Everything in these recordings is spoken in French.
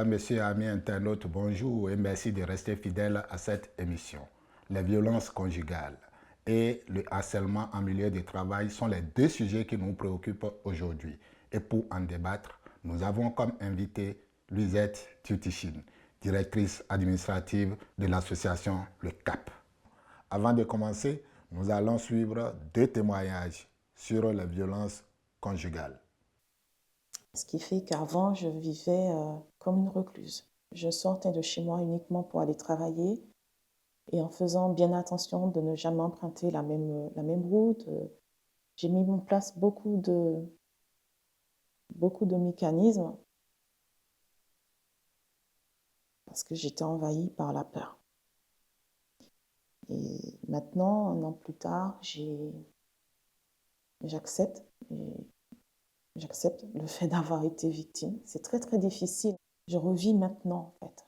Mesdames, Messieurs, amis internautes, bonjour et merci de rester fidèles à cette émission. Les violences conjugales et le harcèlement en milieu de travail sont les deux sujets qui nous préoccupent aujourd'hui. Et pour en débattre, nous avons comme invité Luisette Tutichine, directrice administrative de l'association Le CAP. Avant de commencer, nous allons suivre deux témoignages sur les violences conjugales. Ce qui fait qu'avant, je vivais comme une recluse. Je sortais de chez moi uniquement pour aller travailler et en faisant bien attention de ne jamais emprunter la même route. J'ai mis en place beaucoup de mécanismes parce que j'étais envahie par la peur. Et maintenant, 1 an plus tard, j'accepte le fait d'avoir été victime. C'est très, très difficile. Je revis maintenant, en fait.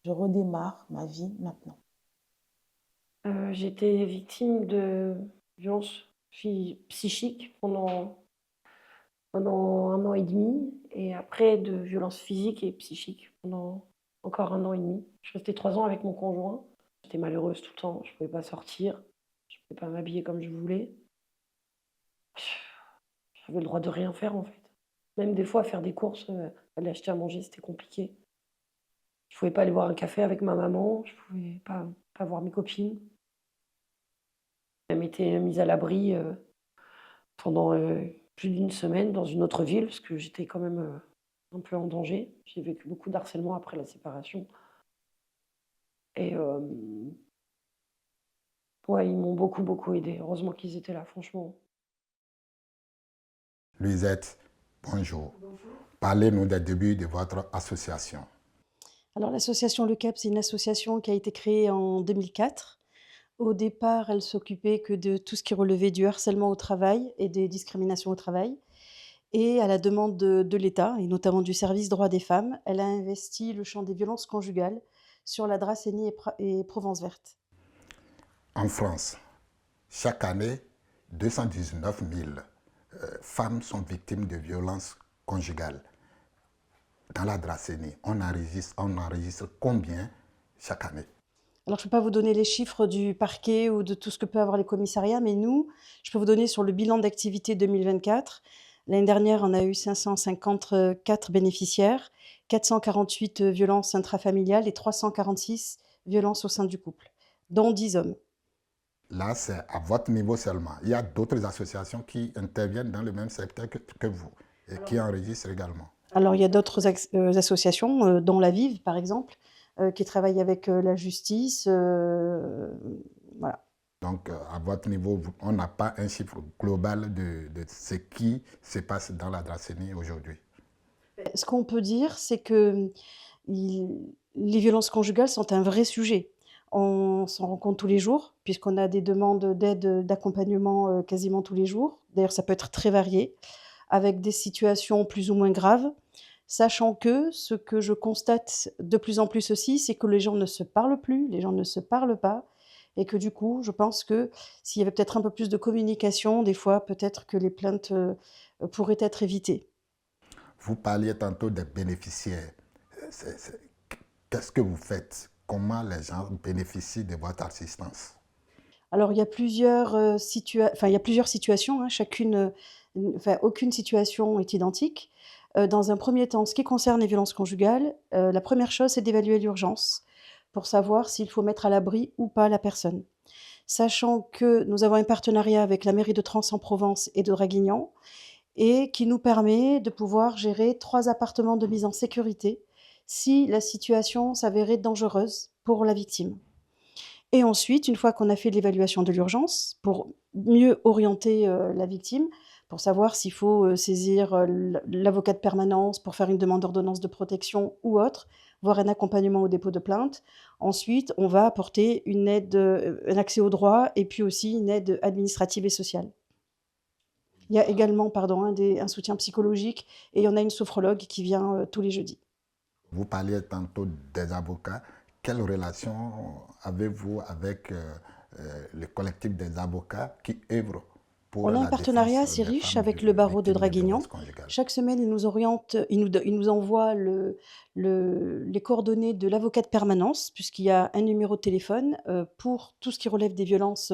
Je redémarre ma vie maintenant. J'ai été victime de violences psychiques pendant 1 an et demi et après de violences physiques et psychiques pendant encore 1 an et demi. Je suis restée 3 ans avec mon conjoint. J'étais malheureuse tout le temps, je ne pouvais pas sortir, je ne pouvais pas m'habiller comme je voulais. J'avais le droit de rien faire en fait. Même des fois faire des courses, aller acheter à manger, c'était compliqué. Je ne pouvais pas aller boire un café avec ma maman, je ne pouvais pas voir mes copines. Elle m'était mise à l'abri pendant plus d'1 semaine dans une autre ville, parce que j'étais quand même un peu en danger. J'ai vécu beaucoup d'harcèlement après la séparation. Et ouais, ils m'ont beaucoup, beaucoup aidée. Heureusement qu'ils étaient là, franchement. Luisette, bonjour. Parlez-nous des débuts de votre association. Alors l'association Le Cap, c'est une association qui a été créée en 2004. Au départ, elle s'occupait que de tout ce qui relevait du harcèlement au travail et des discriminations au travail. Et à la demande de l'État, et notamment du service droits des femmes, elle a investi le champ des violences conjugales sur la Dracénie et Provence verte. En France, chaque année, 219 000 femmes sont victimes de violences conjugales. Dans la Dracénie, on enregistre combien chaque année? Alors, je ne peux pas vous donner les chiffres du parquet ou de tout ce que peuvent avoir les commissariats, mais nous, je peux vous donner sur le bilan d'activité 2024. L'année dernière, on a eu 554 bénéficiaires, 448 violences intrafamiliales et 346 violences au sein du couple, dont 10 hommes. Là, c'est à votre niveau seulement. Il y a d'autres associations qui interviennent dans le même secteur que vous et qui enregistrent également. Alors, il y a d'autres associations, dont la Vive, par exemple, qui travaillent avec la justice. Voilà. Donc, à votre niveau, on n'a pas un chiffre global de ce qui se passe dans la Dracénie aujourd'hui. Ce qu'on peut dire, c'est que les violences conjugales sont un vrai sujet. On s'en rend compte tous les jours, puisqu'on a des demandes d'aide, d'accompagnement quasiment tous les jours. D'ailleurs, ça peut être très varié, avec des situations plus ou moins graves. Sachant que ce que je constate de plus en plus aussi, c'est que les gens ne se parlent plus, les gens ne se parlent pas. Et que du coup, je pense que s'il y avait peut-être un peu plus de communication, des fois, peut-être que les plaintes pourraient être évitées. Vous parliez tantôt des bénéficiaires. Qu'est-ce que vous faites? Comment les gens bénéficient de votre assistance? Alors, il y a plusieurs situations, hein, aucune situation est identique. Dans un premier temps, en ce qui concerne les violences conjugales, la première chose, c'est d'évaluer l'urgence pour savoir s'il faut mettre à l'abri ou pas la personne. Sachant que nous avons un partenariat avec la mairie de Trans-en-Provence et de Draguignan et qui nous permet de pouvoir gérer 3 appartements de mise en sécurité si la situation s'avérait dangereuse pour la victime. Et ensuite, une fois qu'on a fait l'évaluation de l'urgence, pour mieux orienter la victime, pour savoir s'il faut saisir l'avocat de permanence pour faire une demande d'ordonnance de protection ou autre, voire un accompagnement au dépôt de plainte. Ensuite, on va apporter une aide, un accès au droit et puis aussi une aide administrative et sociale. Il y a également un soutien psychologique et il y en a une sophrologue qui vient tous les jeudis. Vous parliez tantôt des avocats. Quelle relation avez-vous avec le collectif des avocats qui œuvrent pour On a un la partenariat défense assez des riche femmes avec le barreau de victimes de Draguignan. violences conjugales. Chaque semaine, il nous oriente, il nous envoie les coordonnées de l'avocat de permanence, puisqu'il y a un numéro de téléphone pour tout ce qui relève des violences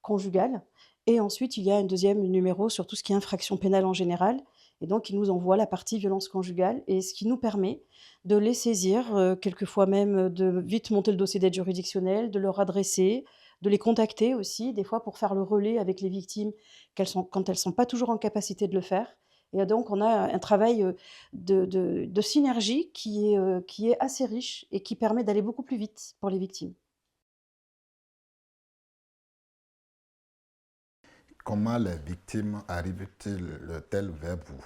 conjugales. Et ensuite, il y a un deuxième numéro sur tout ce qui est infraction pénale en général. Et donc, il nous envoie la partie violence conjugale, et ce qui nous permet de les saisir, quelquefois même de vite monter le dossier d'aide juridictionnelle, de leur adresser, de les contacter aussi, des fois pour faire le relais avec les victimes quand elles ne sont pas toujours en capacité de le faire. Et donc, on a un travail de synergie qui est assez riche et qui permet d'aller beaucoup plus vite pour les victimes. Comment les victimes arrivent-elles vers vous?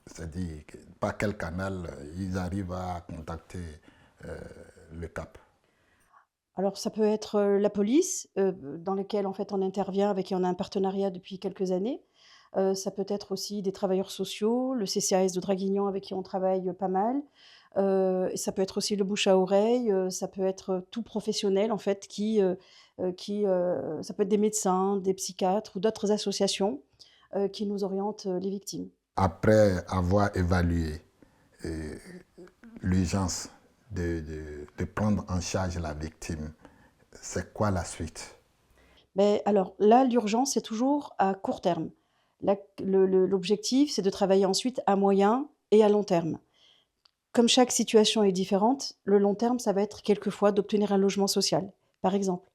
C'est-à-dire, par quel canal ils arrivent à contacter euh, le CAP? Alors, ça peut être la police, dans laquelle en fait on intervient, avec qui on a un partenariat depuis quelques années. Ça peut être aussi des travailleurs sociaux, le CCAS de Draguignan avec qui on travaille pas mal. Et ça peut être aussi le bouche à oreille, ça peut être tout professionnel en fait ça peut être des médecins, des psychiatres ou d'autres associations qui nous orientent les victimes. Après avoir évalué euh, l'urgence de prendre en charge la victime, c'est quoi la suite? Mais alors là, l'urgence, c'est toujours à court terme. Là, l'objectif, c'est de travailler ensuite à moyen et à long terme. Comme chaque situation est différente, le long terme, ça va être quelquefois d'obtenir un logement social, par exemple.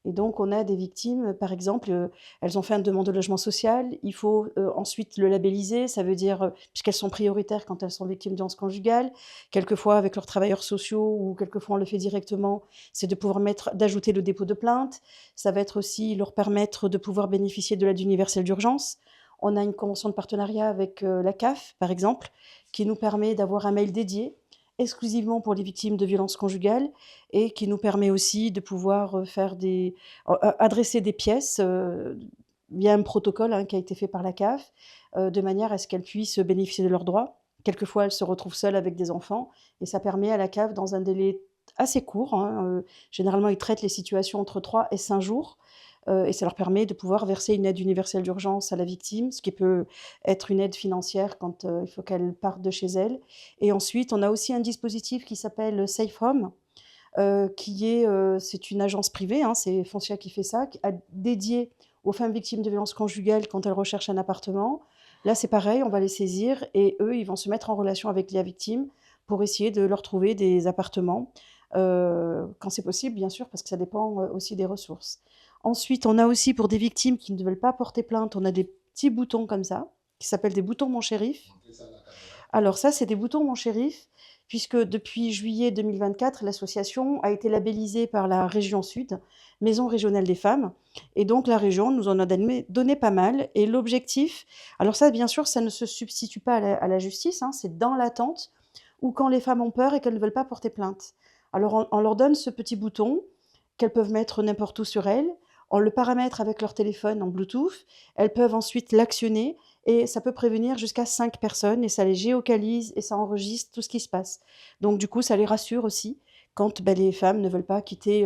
Et donc, on a des victimes, par exemple, elles ont fait une demande de logement social, il faut ensuite le labelliser, ça veut dire, puisqu'elles sont prioritaires quand elles sont victimes de violences conjugales, quelquefois avec leurs travailleurs sociaux ou quelquefois on le fait directement, c'est de pouvoir d'ajouter le dépôt de plainte. Ça va être aussi leur permettre de pouvoir bénéficier de l'aide universelle d'urgence. On a une convention de partenariat avec la CAF, par exemple, qui nous permet d'avoir un mail dédié exclusivement pour les victimes de violences conjugales et qui nous permet aussi de pouvoir adresser des pièces via un protocole qui a été fait par la CAF, de manière à ce qu'elles puissent bénéficier de leurs droits. Quelquefois, elles se retrouvent seules avec des enfants et ça permet à la CAF, dans un délai assez court, généralement ils traitent les situations entre 3 et 5 jours, et ça leur permet de pouvoir verser une aide universelle d'urgence à la victime, ce qui peut être une aide financière quand il faut qu'elle parte de chez elle. Et ensuite, on a aussi un dispositif qui s'appelle Safe Home, c'est une agence privée, c'est Foncia qui fait ça, dédiée aux femmes victimes de violences conjugales quand elles recherchent un appartement. Là, c'est pareil, on va les saisir et eux, ils vont se mettre en relation avec la victime pour essayer de leur trouver des appartements, quand c'est possible, bien sûr, parce que ça dépend aussi des ressources. Ensuite, on a aussi, pour des victimes qui ne veulent pas porter plainte, on a des petits boutons comme ça, qui s'appellent des boutons Mon Shérif. Alors ça, c'est des boutons Mon Shérif, puisque depuis juillet 2024, l'association a été labellisée par la région Sud, Maison régionale des femmes. Et donc la région nous en a donné pas mal. Et l'objectif, alors ça, bien sûr, ça ne se substitue pas à la justice, c'est dans l'attente ou quand les femmes ont peur et qu'elles ne veulent pas porter plainte. Alors on leur donne ce petit bouton qu'elles peuvent mettre n'importe où sur elles. On le paramètre avec leur téléphone en Bluetooth. Elles peuvent ensuite l'actionner et ça peut prévenir jusqu'à 5 personnes et ça les géocalise et ça enregistre tout ce qui se passe. Donc du coup, ça les rassure aussi quand les femmes ne veulent pas quitter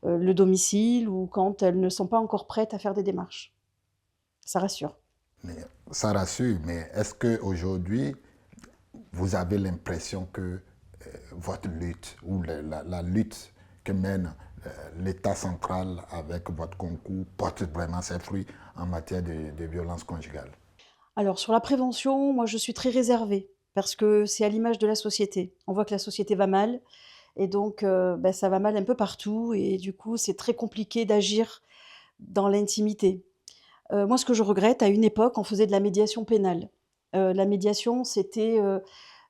le domicile ou quand elles ne sont pas encore prêtes à faire des démarches. Ça rassure. Mais ça rassure, mais est-ce qu'aujourd'hui, vous avez l'impression que votre lutte ou la lutte que mène l'État central avec votre concours porte vraiment ses fruits en matière de violence conjugale? Alors sur la prévention, moi je suis très réservée parce que c'est à l'image de la société. On voit que la société va mal et donc ça va mal un peu partout et du coup c'est très compliqué d'agir dans l'intimité. Moi ce que je regrette, à une époque, on faisait de la médiation pénale. La médiation, c'était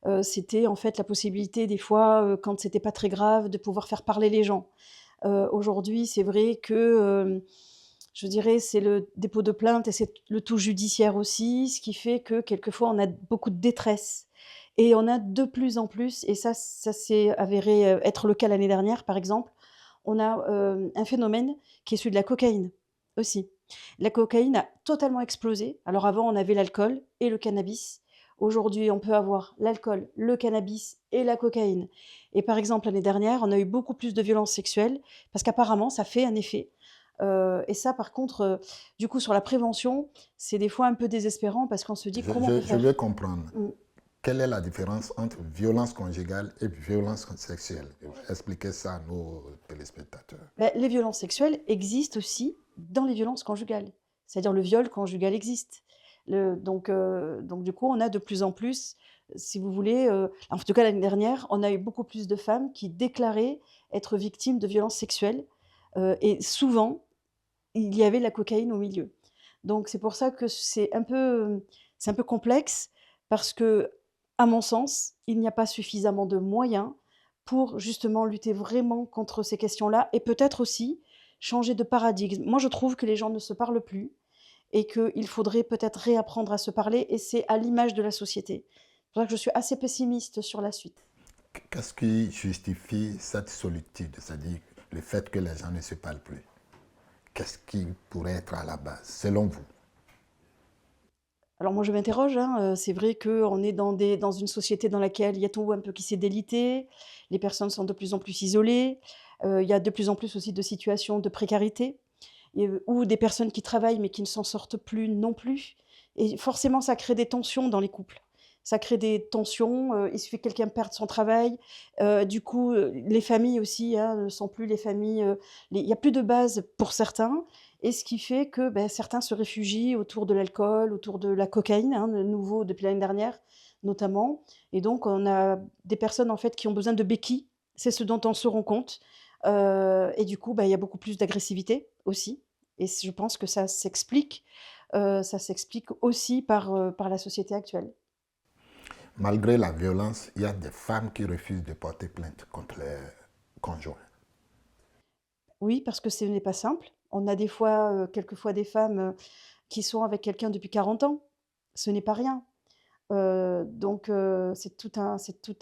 en fait la possibilité des fois, quand c'était pas très grave, de pouvoir faire parler les gens. Aujourd'hui, c'est vrai que, je dirais, c'est le dépôt de plainte et c'est le tout judiciaire aussi, ce qui fait que quelquefois on a beaucoup de détresse et on a de plus en plus et ça s'est avéré, être le cas l'année dernière, par exemple, on a, un phénomène qui est celui de la cocaïne aussi. La cocaïne a totalement explosé. Alors avant, on avait l'alcool et le cannabis. Aujourd'hui, on peut avoir l'alcool, le cannabis et la cocaïne. Et par exemple, l'année dernière, on a eu beaucoup plus de violences sexuelles parce qu'apparemment, ça fait un effet. Et ça, par contre, du coup, sur la prévention, c'est des fois un peu désespérant parce qu'on se dit comment on peut Je faire. veux comprendre. Mm. Quelle est la différence entre violence conjugale et violence sexuelle? Expliquez ça à nos téléspectateurs. Ben, les violences sexuelles existent aussi dans les violences conjugales. C'est-à-dire le viol conjugal existe. Donc du coup, on a de plus en plus, si vous voulez, en tout cas l'année dernière, on a eu beaucoup plus de femmes qui déclaraient être victimes de violences sexuelles. Et souvent, il y avait de la cocaïne au milieu. Donc c'est pour ça que c'est un peu complexe parce que, à mon sens, il n'y a pas suffisamment de moyens pour justement lutter vraiment contre ces questions-là et peut-être aussi changer de paradigme. Moi, je trouve que les gens ne se parlent plus et qu'il faudrait peut-être réapprendre à se parler et c'est à l'image de la société. C'est pour ça que je suis assez pessimiste sur la suite. Qu'est-ce qui justifie cette solitude, c'est-à-dire le fait que les gens ne se parlent plus? Qu'est-ce qui pourrait être à la base, selon vous? Alors moi je m'interroge, hein, c'est vrai qu'on est dans une société dans laquelle il y a tout un peu qui s'est délité, les personnes sont de plus en plus isolées, il y a de plus en plus aussi de situations de précarité ou des personnes qui travaillent mais qui ne s'en sortent plus non plus et forcément ça crée des tensions dans les couples. Ça crée des tensions, il suffit que quelqu'un perde son travail, du coup, les familles aussi, hein, ne sont plus les familles, il y a plus de base pour certains et ce qui fait que, beh, certains se réfugient autour de l'alcool, autour de la cocaïne, hein, de nouveau depuis l'année dernière notamment et donc on a des personnes en fait qui ont besoin de béquilles, c'est ce dont on se rend compte, et du coup, bah, il y a beaucoup plus d'agressivité aussi et je pense que ça s'explique aussi par la société actuelle. Malgré la violence, il y a des femmes qui refusent de porter plainte contre les conjoints. Oui, parce que ce n'est pas simple. On a des fois, quelquefois des femmes, qui sont avec quelqu'un depuis 40 ans. Ce n'est pas rien. Donc c'est tout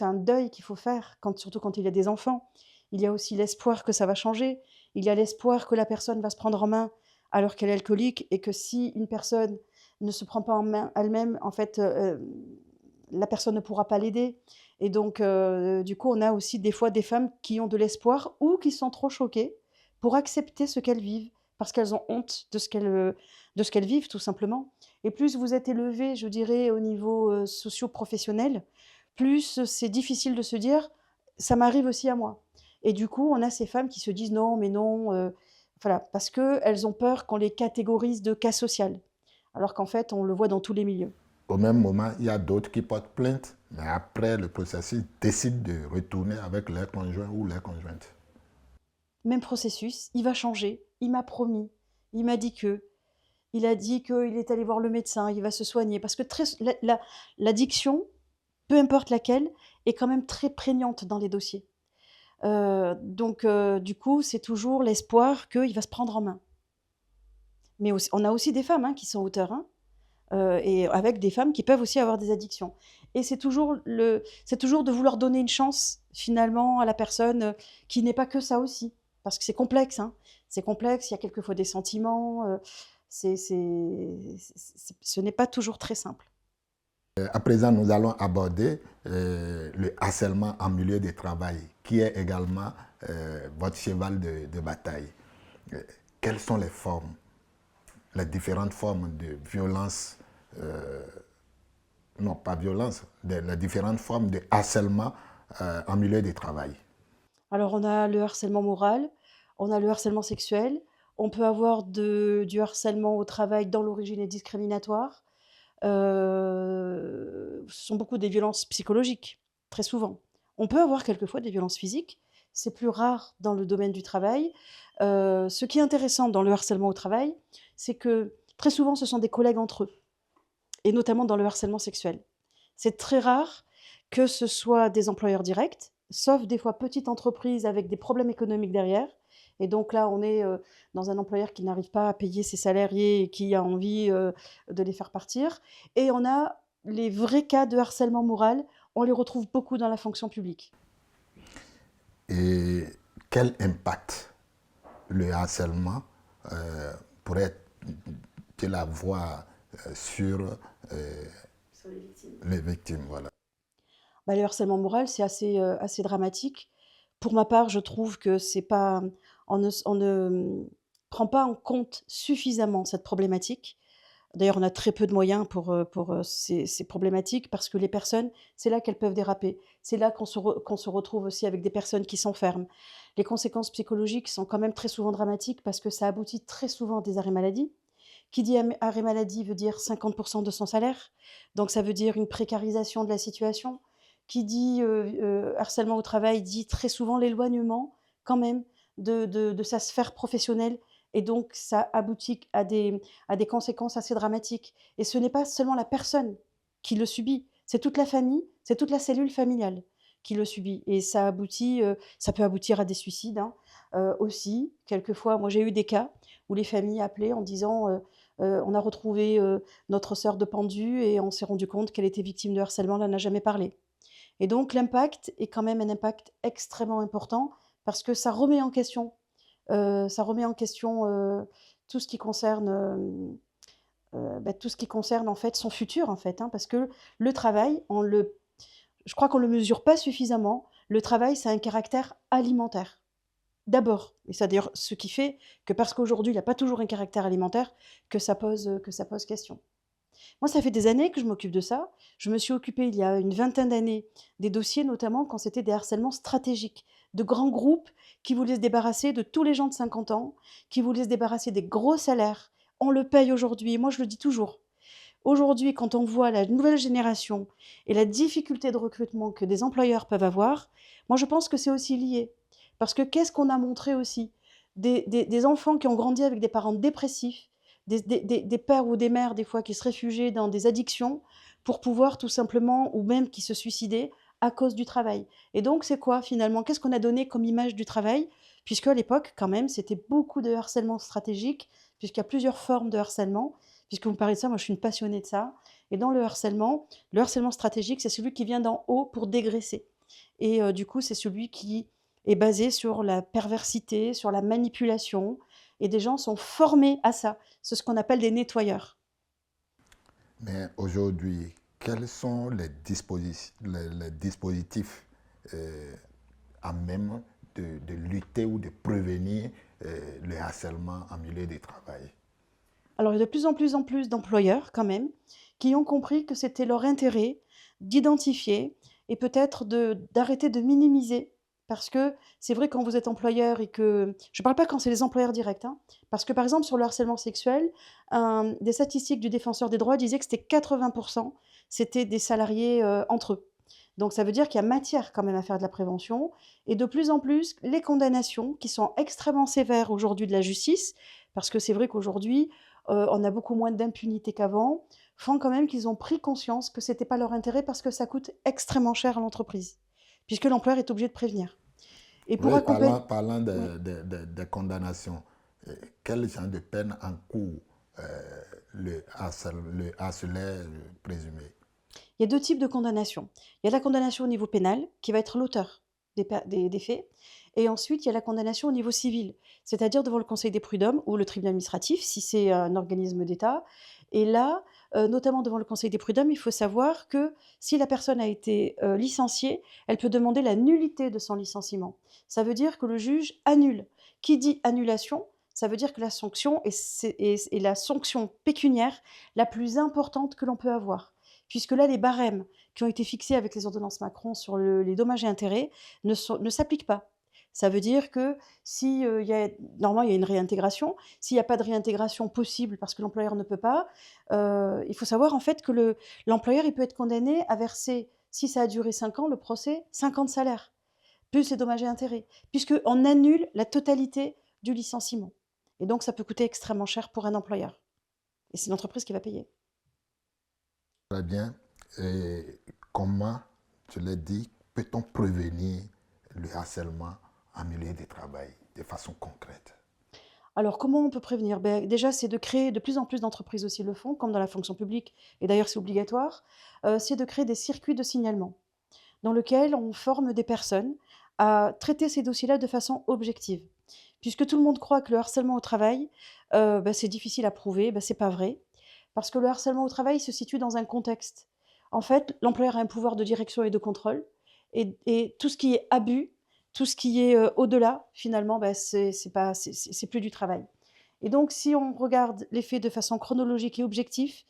un deuil qu'il faut faire surtout quand il y a des enfants. Il y a aussi l'espoir que ça va changer. Il y a l'espoir que la personne va se prendre en main alors qu'elle est alcoolique et que si une personne ne se prend pas en main elle-même, en fait, la personne ne pourra pas l'aider et donc du coup, on a aussi des fois des femmes qui ont de l'espoir ou qui sont trop choquées pour accepter ce qu'elles vivent, parce qu'elles ont honte de ce qu'elles vivent tout simplement et plus vous êtes élevé, je dirais, au niveau, socio-professionnel, plus c'est difficile de se dire: «Ça m'arrive aussi à moi» et du coup, on a ces femmes qui se disent: «Non, mais non», voilà, parce qu'elles ont peur qu'on les catégorise de cas social, alors qu'en fait, on le voit dans tous les milieux. Au même moment, il y a d'autres qui portent plainte, mais après le processus, décident de retourner avec leur conjoint ou leur conjointe. Même processus, il va changer, il m'a promis, il m'a dit que, il a dit qu'il est allé voir le médecin, il va se soigner parce que l'addiction, peu importe laquelle, est quand même très prégnante dans les dossiers. Donc du coup, c'est toujours l'espoir qu'il va se prendre en main. Mais aussi on a aussi des femmes, hein, qui sont auteurs, hein, et avec des femmes qui peuvent aussi avoir des addictions et c'est toujours de vouloir donner une chance finalement à la personne, qui n'est pas que ça aussi. Parce que c'est complexe, hein. C'est complexe, il y a quelquefois des sentiments, ce n'est pas toujours très simple. À présent, nous allons aborder le harcèlement en milieu de travail, qui est également votre cheval de bataille. Euh, Quelles sont les formes, les différentes formes de violence, non pas violence, les différentes formes de harcèlement en milieu de travail? Alors on a le harcèlement moral, on a le harcèlement sexuel, on peut avoir du harcèlement au travail dont l'origine est discriminatoire. Ce sont beaucoup des violences psychologiques, très souvent. On peut avoir quelquefois des violences physiques, c'est plus rare dans le domaine du travail. Ce qui est intéressant dans le harcèlement au travail, c'est que très souvent ce sont des collègues entre eux et notamment dans le harcèlement sexuel. C'est très rare que ce soit des employeurs directs, sauf des fois petites entreprises avec des problèmes économiques derrière. Et donc là, on est dans un employeur qui n'arrive pas à payer ses salariés et qui a envie de les faire partir. Et on a les vrais cas de harcèlement moral, on les retrouve beaucoup dans la fonction publique. Et quel impact le harcèlement pourrait-il avoir sur les victimes, voilà. Bah, le harcèlement moral, c'est assez dramatique. Pour ma part, je trouve que c'est pas on ne prend pas en compte suffisamment cette problématique. D'ailleurs, on a très peu de moyens pour ces problématiques parce que les personnes, c'est là qu'elles peuvent déraper. C'est là qu'on se retrouve aussi avec des personnes qui s'enferment. Les conséquences psychologiques sont quand même très souvent dramatiques parce que ça aboutit très souvent à des arrêts maladie. Qui dit arrêt maladie veut dire 50% de son salaire, donc ça veut dire une précarisation de la situation. Qui dit harcèlement au travail dit très souvent l'éloignement quand même de sa sphère professionnelle et donc ça aboutit à des conséquences assez dramatiques. Et ce n'est pas seulement la personne qui le subit, c'est toute la famille, c'est toute la cellule familiale qui le subit. Et ça aboutit, ça peut aboutir à des suicides hein, aussi. Quelquefois, moi j'ai eu des cas où les familles appelaient en disant on a retrouvé notre sœur de pendue et on s'est rendu compte qu'elle était victime de harcèlement, elle n'en a jamais parlé. Et donc l'impact est quand même un impact extrêmement important parce que ça remet en question tout ce qui concerne, tout ce qui concerne en fait son futur en fait, hein, parce que le travail, je crois qu'on le mesure pas suffisamment. Le travail, c'est un caractère alimentaire. D'abord, et c'est d'ailleurs ce qui fait que parce qu'aujourd'hui il n'a pas toujours un caractère alimentaire, que ça pose question. Moi, ça fait des années que je m'occupe de ça. Je me suis occupée il y a une vingtaine d'années des dossiers, notamment quand c'était des harcèlements stratégiques, de grands groupes qui voulaient se débarrasser de tous les gens de 50 ans, qui voulaient se débarrasser des gros salaires. On le paye aujourd'hui. Moi, je le dis toujours. Aujourd'hui, quand on voit la nouvelle génération et la difficulté de recrutement que des employeurs peuvent avoir, moi, je pense que c'est aussi lié. Parce que qu'est-ce qu'on a montré aussi des enfants qui ont grandi avec des parents dépressifs, des pères ou des mères, des fois, qui se réfugiaient dans des addictions pour pouvoir tout simplement, ou même qui se suicidaient à cause du travail. Et donc, c'est quoi finalement? Qu'est-ce qu'on a donné comme image du travail? Puisque à l'époque, quand même, c'était beaucoup de harcèlement stratégique, puisqu'il y a plusieurs formes de harcèlement. Puisque vous me parlez de ça, moi je suis une passionnée de ça. Et dans le harcèlement stratégique, c'est celui qui vient d'en haut pour dégraisser. Et du coup, c'est celui qui est basé sur la perversité, sur la manipulation. Et des gens sont formés à ça. C'est ce qu'on appelle des nettoyeurs. Mais aujourd'hui, quels sont les dispositifs à même de lutter ou de prévenir le harcèlement en milieu de travail? Alors, il y a de plus en plus d'employeurs, quand même, qui ont compris que c'était leur intérêt d'identifier et peut-être d'arrêter de minimiser. Parce que c'est vrai quand vous êtes employeur et que... Je ne parle pas quand c'est les employeurs directs, hein, parce que par exemple sur le harcèlement sexuel, des statistiques du défenseur des droits disaient que c'était 80%, c'était des salariés entre eux. Donc ça veut dire qu'il y a matière quand même à faire de la prévention. Et de plus en plus, les condamnations, qui sont extrêmement sévères aujourd'hui de la justice, parce que c'est vrai qu'aujourd'hui, on a beaucoup moins d'impunité qu'avant, font quand même qu'ils ont pris conscience que ce n'était pas leur intérêt parce que ça coûte extrêmement cher à l'entreprise, puisque l'employeur est obligé de prévenir. Et pour Oui, accompagner... parlant Oui. de condamnation, quel genre de peine encourt le harceleur présumé? Il y a deux types de condamnation. Il y a la condamnation au niveau pénal, qui va être l'auteur des faits, et ensuite il y a la condamnation au niveau civil, c'est-à-dire devant le Conseil des prud'hommes ou le tribunal administratif, si c'est un organisme d'État. Et là, notamment devant le Conseil des prud'hommes, il faut savoir que si la personne a été licenciée, elle peut demander la nullité de son licenciement. Ça veut dire que le juge annule. Qui dit annulation, ça veut dire que la sanction est la sanction pécuniaire la plus importante que l'on peut avoir. Puisque là, les barèmes qui ont été fixés avec les ordonnances Macron sur les dommages et intérêts ne s'appliquent pas. Ça veut dire que si normalement il y a une réintégration, s'il n'y a pas de réintégration possible parce que l'employeur ne peut pas, il faut savoir en fait que l'employeur il peut être condamné à verser, si ça a duré 5 ans, le procès, 5 ans de salaire, plus les dommages et intérêts, puisqu'on annule la totalité du licenciement. Et donc ça peut coûter extrêmement cher pour un employeur. Et c'est l'entreprise qui va payer. Très bien. Et comment, je l'ai dit, peut-on prévenir le harcèlement en milieu de travail de façon concrète? Alors, comment on peut prévenir? Déjà, c'est de créer, de plus en plus d'entreprises aussi le font, comme dans la fonction publique, et d'ailleurs c'est obligatoire, c'est de créer des circuits de signalement, dans lesquels on forme des personnes à traiter ces dossiers-là de façon objective. Puisque tout le monde croit que le harcèlement au travail, c'est difficile à prouver, c'est pas vrai. Parce que le harcèlement au travail se situe dans un contexte. En fait, l'employeur a un pouvoir de direction et de contrôle, et tout ce qui est abus, tout ce qui est au-delà, finalement, c'est plus du travail. Et donc, si on regarde les faits de façon chronologique et objective,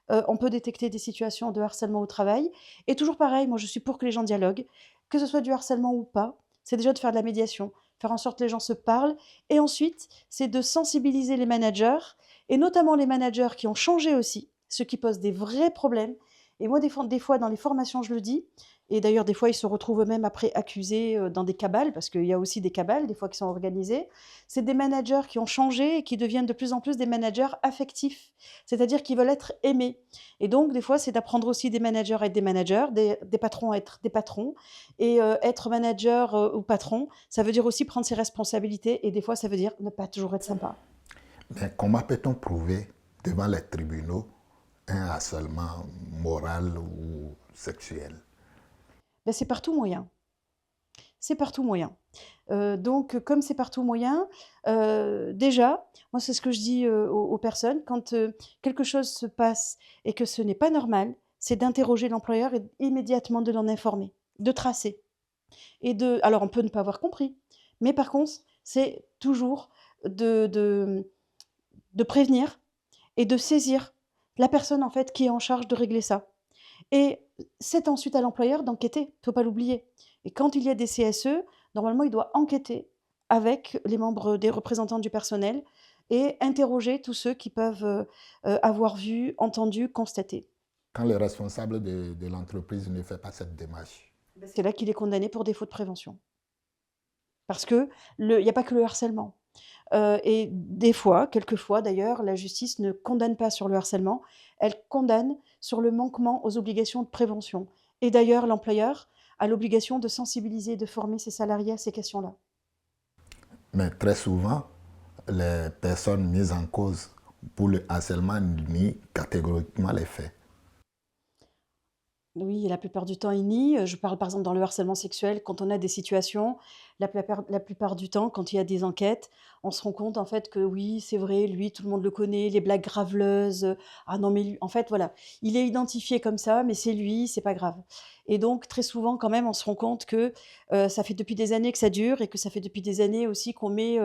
on peut détecter des situations de harcèlement au travail. Et toujours pareil, moi je suis pour que les gens dialoguent, que ce soit du harcèlement ou pas, c'est déjà de faire de la médiation, faire en sorte que les gens se parlent. Et ensuite, c'est de sensibiliser les managers, et notamment les managers qui ont changé aussi, ceux qui posent des vrais problèmes. Et moi, des fois, dans les formations, je le dis, et d'ailleurs, des fois, ils se retrouvent eux-mêmes après accusés dans des cabales, parce qu'il y a aussi des cabales, des fois, qui sont organisées. C'est des managers qui ont changé et qui deviennent de plus en plus des managers affectifs, c'est-à-dire qui veulent être aimés. Et donc, des fois, c'est d'apprendre aussi des managers à être des managers, des patrons à être des patrons. Et être manager ou patron, ça veut dire aussi prendre ses responsabilités, et des fois, ça veut dire ne pas toujours être sympa. Mais comment peut-on prouver devant les tribunaux un harcèlement moral ou sexuel? Ben, c'est partout moyen. C'est partout moyen. Donc, comme c'est partout moyen, déjà, moi, c'est ce que je dis aux personnes, quand quelque chose se passe et que ce n'est pas normal, c'est d'interroger l'employeur et immédiatement de l'en informer, de tracer. Alors, on peut ne pas avoir compris, mais par contre, c'est toujours de, de, de prévenir et de saisir la personne en fait qui est en charge de régler ça. Et c'est ensuite à l'employeur d'enquêter, il ne faut pas l'oublier. Et quand il y a des CSE, normalement, il doit enquêter avec les membres des représentants du personnel et interroger tous ceux qui peuvent avoir vu, entendu, constaté. Quand le responsable de l'entreprise ne fait pas cette démarche. C'est là qu'il est condamné pour défaut de prévention. Parce qu'il n'y a pas que le harcèlement. Et des fois, quelquefois d'ailleurs, la justice ne condamne pas sur le harcèlement, elle condamne sur le manquement aux obligations de prévention. Et d'ailleurs, l'employeur a l'obligation de sensibiliser et de former ses salariés à ces questions-là. Mais très souvent, les personnes mises en cause pour le harcèlement nient catégoriquement les faits. Oui, et la plupart du temps, ils nient. Je parle par exemple dans le harcèlement sexuel, quand on a des situations, la plupart du temps, quand il y a des enquêtes, on se rend compte en fait que oui, c'est vrai, lui, tout le monde le connaît, les blagues graveleuses. Ah non, mais lui, en fait, voilà, il est identifié comme ça, mais c'est lui, c'est pas grave. Et donc, très souvent, quand même, on se rend compte que ça fait depuis des années que ça dure et que ça fait depuis des années aussi qu'on met,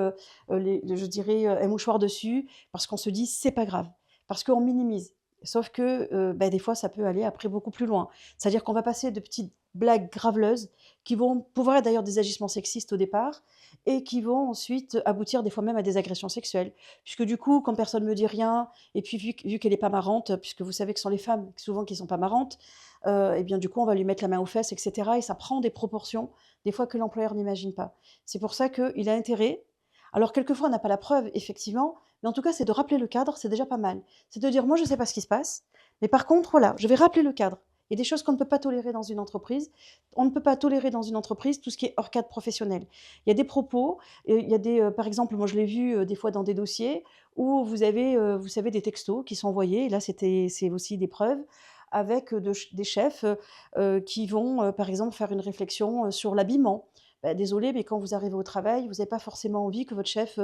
je dirais, un mouchoir dessus parce qu'on se dit c'est pas grave, parce qu'on minimise. Sauf que, des fois, ça peut aller après beaucoup plus loin. C'est-à-dire qu'on va passer de petites blagues graveleuses qui vont pouvoir être d'ailleurs des agissements sexistes au départ et qui vont ensuite aboutir des fois même à des agressions sexuelles. Puisque du coup, quand personne ne me dit rien et puis vu qu'elle est pas marrante, puisque vous savez que ce sont les femmes souvent qui sont pas marrantes, et bien du coup, on va lui mettre la main aux fesses et cetera et ça prend des proportions, des fois que l'employeur n'imagine pas. C'est pour ça qu'il a intérêt, alors quelquefois on n'a pas la preuve effectivement, mais en tout cas c'est de rappeler le cadre, c'est déjà pas mal. C'est de dire: «Moi je ne sais pas ce qui se passe, mais par contre voilà, je vais rappeler le cadre». Il y a des choses qu'on ne peut pas tolérer dans une entreprise. On ne peut pas tolérer dans une entreprise tout ce qui est hors cadre professionnel. Il y a des propos, il y a par exemple, moi je l'ai vu des fois dans des dossiers où vous avez, vous savez, des textos qui sont envoyés, et là c'est aussi des preuves, avec des chefs qui vont, par exemple, faire une réflexion sur l'habillement. Bah, désolé, mais quand vous arrivez au travail, vous n'avez pas forcément envie que votre chef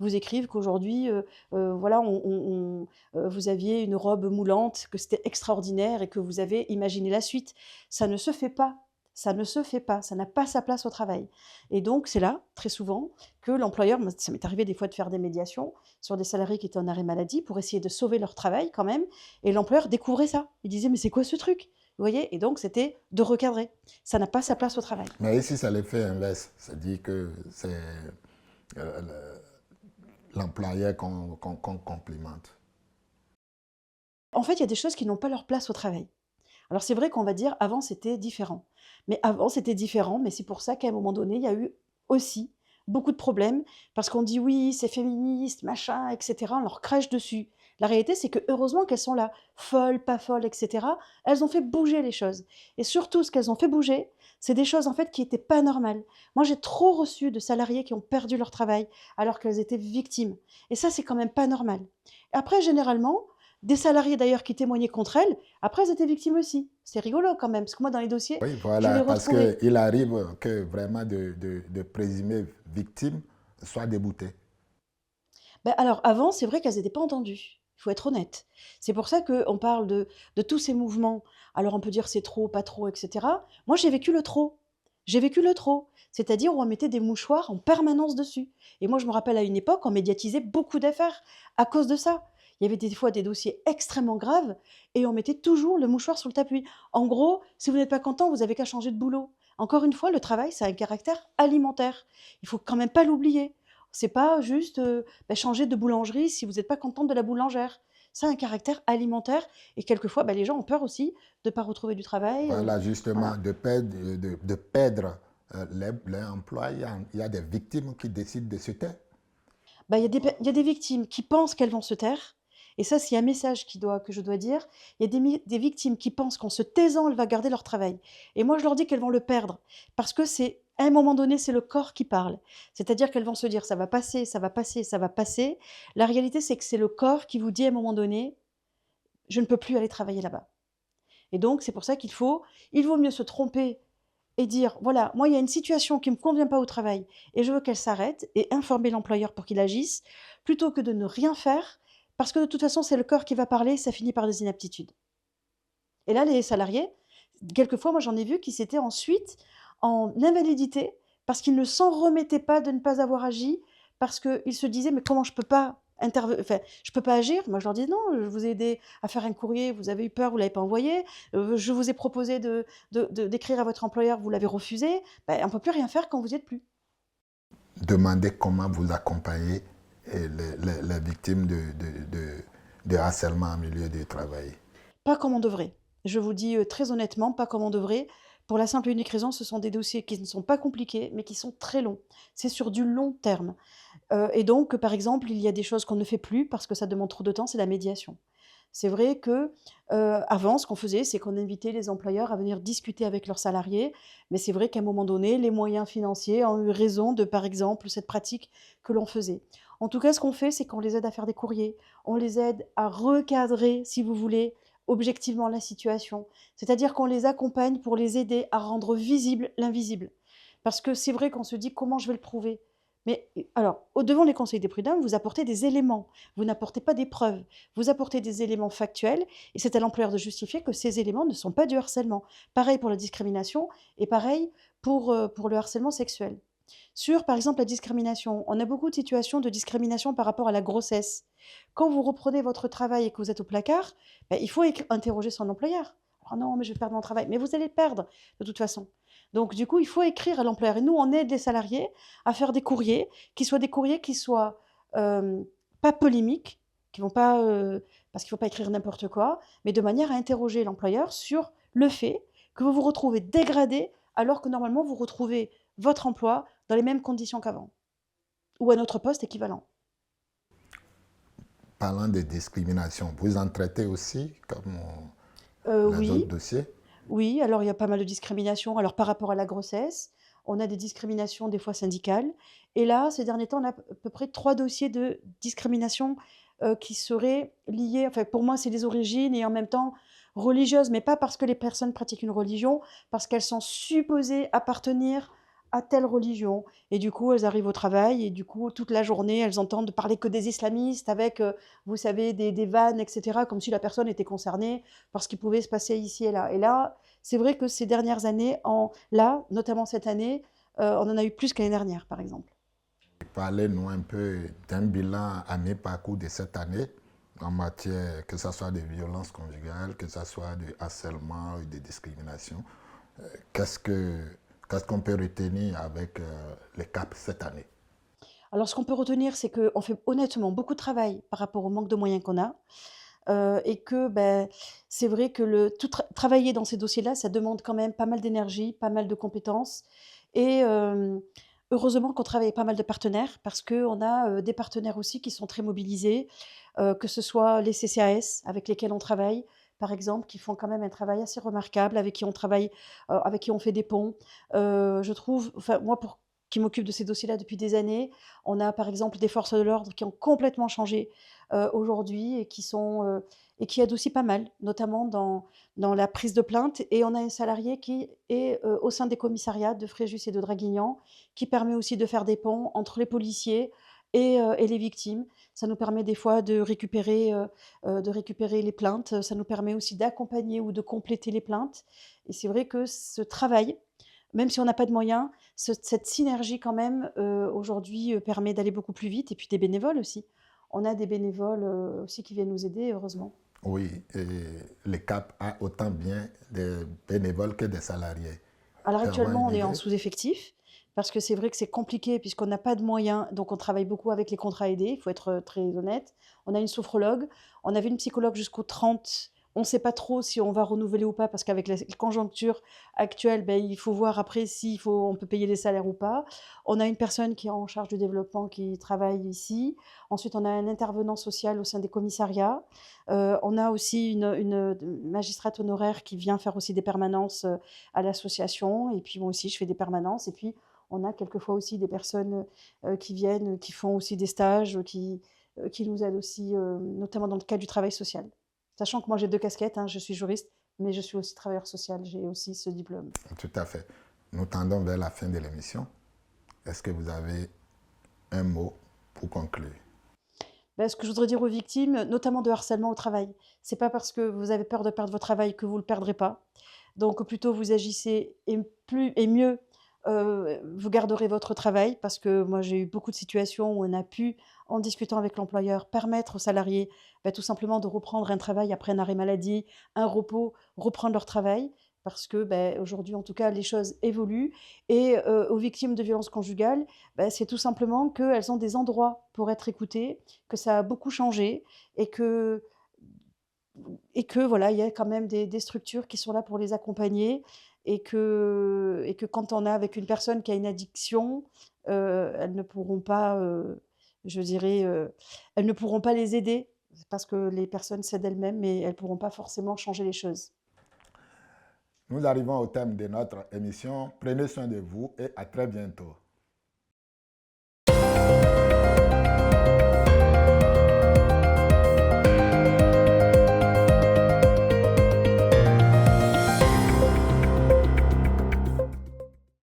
vous écrive qu'aujourd'hui, voilà, vous aviez une robe moulante, que c'était extraordinaire et que vous avez imaginé la suite. Ça ne se fait pas. Ça ne se fait pas. Ça n'a pas sa place au travail. Et donc, c'est là, très souvent, que l'employeur, ça m'est arrivé des fois de faire des médiations sur des salariés qui étaient en arrêt maladie pour essayer de sauver leur travail quand même. Et l'employeur découvrait ça. Il disait: «Mais c'est quoi ce truc?» Vous voyez? Et donc, c'était de recadrer. Ça n'a pas sa place au travail. Mais ici, c'est l'effet inverse. C'est-à-dire que c'est l'employeur qu'on complimente. En fait, il y a des choses qui n'ont pas leur place au travail. Alors c'est vrai qu'on va dire avant c'était différent. Mais avant c'était différent, mais c'est pour ça qu'à un moment donné, il y a eu aussi beaucoup de problèmes parce qu'on dit oui, c'est féministe, machin, etc. On leur crèche dessus. La réalité, c'est que heureusement qu'elles sont là, folles, pas folles, etc. Elles ont fait bouger les choses. Et surtout, ce qu'elles ont fait bouger, c'est des choses en fait qui n'étaient pas normales. Moi, j'ai trop reçu de salariés qui ont perdu leur travail alors qu'elles étaient victimes. Et ça, c'est quand même pas normal. Après, généralement, des salariés d'ailleurs qui témoignaient contre elles, après elles étaient victimes aussi. C'est rigolo quand même, parce que moi dans les dossiers, Oui, je les voilà, parce retrouvais. qu'il arrive que vraiment de présumées victimes soient déboutées. Ben, alors avant, c'est vrai qu'elles n'étaient pas entendues. Il faut être honnête. C'est pour ça qu'on parle de tous ces mouvements. Alors on peut dire c'est trop, pas trop, etc. Moi j'ai vécu le trop. J'ai vécu le trop. C'est-à-dire où on mettait des mouchoirs en permanence dessus. Et moi, je me rappelle à une époque, on médiatisait beaucoup d'affaires à cause de ça. Il y avait des fois des dossiers extrêmement graves et on mettait toujours le mouchoir sur le tapis. En gros, si vous n'êtes pas content, vous avez qu'à changer de boulot. Encore une fois, le travail, ça a un caractère alimentaire. Il faut quand même pas l'oublier. C'est pas juste changer de boulangerie si vous n'êtes pas contente de la boulangère. Ça a un caractère alimentaire et quelquefois, les gens ont peur aussi de ne pas retrouver du travail. Voilà, justement, Voilà. de perdre l'emploi, il y a des victimes qui décident de se taire. Il y a des victimes qui pensent qu'elles vont se taire. Et ça, c'est un message que je dois dire. Il y a des victimes qui pensent qu'en se taisant, elles vont garder leur travail. Et moi, je leur dis qu'elles vont le perdre. Parce que à un moment donné, c'est le corps qui parle. C'est-à-dire qu'elles vont se dire, ça va passer, ça va passer, ça va passer. La réalité, c'est que c'est le corps qui vous dit à un moment donné, je ne peux plus aller travailler là-bas. Et donc, c'est pour ça il vaut mieux se tromper et dire, voilà, moi, il y a une situation qui ne me convient pas au travail et je veux qu'elle s'arrête et informer l'employeur pour qu'il agisse, plutôt que de ne rien faire, parce que de toute façon, c'est le corps qui va parler, ça finit par des inaptitudes. Et là, les salariés, quelquefois, moi, j'en ai vu qui s'étaient ensuite en invalidité parce qu'ils ne s'en remettaient pas de ne pas avoir agi, parce qu'ils se disaient, mais comment je peux pas je peux pas agir. Moi, je leur dis non, je vous ai aidé à faire un courrier, vous avez eu peur, vous l'avez pas envoyé. Je vous ai proposé d'écrire à votre employeur, vous l'avez refusé. On peut plus rien faire quand vous n'y êtes plus. Demandez comment vous accompagnez les victimes de harcèlement en milieu de travail. Pas comme on devrait. Je vous dis très honnêtement, pas comme on devrait. Pour la simple et unique raison, ce sont des dossiers qui ne sont pas compliqués, mais qui sont très longs. C'est sur du long terme. Et donc, par exemple, il y a des choses qu'on ne fait plus parce que ça demande trop de temps, c'est la médiation. C'est vrai que avant, ce qu'on faisait, c'est qu'on invitait les employeurs à venir discuter avec leurs salariés. Mais c'est vrai qu'à un moment donné, les moyens financiers ont eu raison de, par exemple, cette pratique que l'on faisait. En tout cas, ce qu'on fait, c'est qu'on les aide à faire des courriers. On les aide à recadrer, si vous voulez, objectivement la situation. C'est-à-dire qu'on les accompagne pour les aider à rendre visible l'invisible. Parce que c'est vrai qu'on se dit comment je vais le prouver. Mais alors, devant les conseils des prud'hommes, vous apportez des éléments, vous n'apportez pas des preuves, vous apportez des éléments factuels, et c'est à l'employeur de justifier que ces éléments ne sont pas du harcèlement. Pareil pour la discrimination, et pareil pour le harcèlement sexuel. Sur, par exemple, la discrimination, on a beaucoup de situations de discrimination par rapport à la grossesse. Quand vous reprenez votre travail et que vous êtes au placard, il faut interroger son employeur. Oh non, mais je vais perdre mon travail. Mais vous allez le perdre, de toute façon. Donc, du coup, il faut écrire à l'employeur. Et nous, on aide les salariés à faire des courriers, qui soient pas polémiques, qui vont pas, parce qu'il ne faut pas écrire n'importe quoi, mais de manière à interroger l'employeur sur le fait que vous vous retrouvez dégradé alors que normalement, vous retrouvez votre emploi dans les mêmes conditions qu'avant ou un autre poste équivalent. Parlant de discrimination, vous en traitez aussi comme les autres Oui, dossiers? oui, alors il y a pas mal de discriminations. Alors par rapport à la grossesse, on a des discriminations des fois syndicales. Et là, ces derniers temps, on a à peu près 3 dossiers de discrimination qui seraient liés, enfin pour moi c'est des origines et en même temps religieuses, mais pas parce que les personnes pratiquent une religion, parce qu'elles sont supposées appartenir à telle religion. Et du coup, elles arrivent au travail et du coup, toute la journée, elles entendent parler que des islamistes avec, vous savez, des vannes, etc., comme si la personne était concernée par ce qui pouvait se passer ici et là. Et là, c'est vrai que ces dernières années, là, notamment cette année, on en a eu plus qu'année dernière, par exemple. Parlez-nous un peu d'un bilan à mi-parcours de cette année en matière, que ce soit de violence conjugale, que ce soit de harcèlement ou de discrimination. Qu'est-ce qu'on peut retenir avec les CAP cette année? Alors, ce qu'on peut retenir, c'est qu'on fait honnêtement beaucoup de travail par rapport au manque de moyens qu'on a. Et que c'est vrai que travailler dans ces dossiers-là, ça demande quand même pas mal d'énergie, pas mal de compétences. Et heureusement qu'on travaille avec pas mal de partenaires parce qu'on a des partenaires aussi qui sont très mobilisés, que ce soit les CCAS avec lesquels on travaille, par exemple, qui font quand même un travail assez remarquable, avec qui on travaille, avec qui on fait des ponts. Je trouve, enfin, moi, qui m'occupe de ces dossiers-là depuis des années, on a par exemple des forces de l'ordre qui ont complètement changé aujourd'hui et qui aident aussi pas mal, notamment dans la prise de plainte. Et on a un salarié qui est au sein des commissariats de Fréjus et de Draguignan, qui permet aussi de faire des ponts entre les policiers et les victimes. Ça nous permet des fois de récupérer les plaintes. Ça nous permet aussi d'accompagner ou de compléter les plaintes. Et c'est vrai que ce travail même si on n'a pas de moyens, cette synergie quand même, aujourd'hui, permet d'aller beaucoup plus vite et puis des bénévoles aussi. On a des bénévoles, aussi qui viennent nous aider, heureusement. Oui, et le CAP a autant bien des bénévoles que des salariés. Alors Permet actuellement, on une est en idée? sous-effectif parce que c'est vrai que c'est compliqué puisqu'on n'a pas de moyens, donc on travaille beaucoup avec les contrats aidés, il faut être, très honnête. On a une sophrologue, on avait une psychologue jusqu'au 30. On ne sait pas trop si on va renouveler ou pas parce qu'avec la conjoncture actuelle, beh, il faut voir après si on peut payer les salaires ou pas. On a une personne qui est en charge du développement qui travaille ici. Ensuite, on a un intervenant social au sein des commissariats. On a aussi une magistrate honoraire qui vient faire aussi des permanences, à l'association et puis moi aussi je fais des permanences et puis on a quelquefois aussi des personnes, qui viennent, qui font aussi des stages, qui nous aident aussi, notamment dans le cadre du travail social. Sachant que moi j'ai 2 casquettes, hein, je suis juriste, mais je suis aussi travailleur social, j'ai aussi ce diplôme. Tout à fait. Nous tendons vers la fin de l'émission. Est-ce que vous avez un mot pour conclure? Bah, ce que je voudrais dire aux victimes, notamment de harcèlement au travail, c'est pas parce que vous avez peur de perdre votre travail que vous le perdrez pas. Donc plutôt vous agissez et plus et mieux, vous garderez votre travail parce que moi j'ai eu beaucoup de situations où on a pu, en discutant avec l'employeur, permettre aux salariés, bah, tout simplement de reprendre un travail après un arrêt maladie, un repos, reprendre leur travail parce que, beh, aujourd'hui en tout cas les choses évoluent et aux victimes de violences conjugales, bah, c'est tout simplement qu'elles ont des endroits pour être écoutées, que ça a beaucoup changé et que voilà, il y a quand même des structures qui sont là pour les accompagner et que quand on est avec une personne qui a une addiction, elles ne pourront pas, je dirais, elles ne pourront pas les aider parce que les personnes s'aident elles-mêmes, mais elles ne pourront pas forcément changer les choses. Nous arrivons au terme de notre émission. Prenez soin de vous et à très bientôt.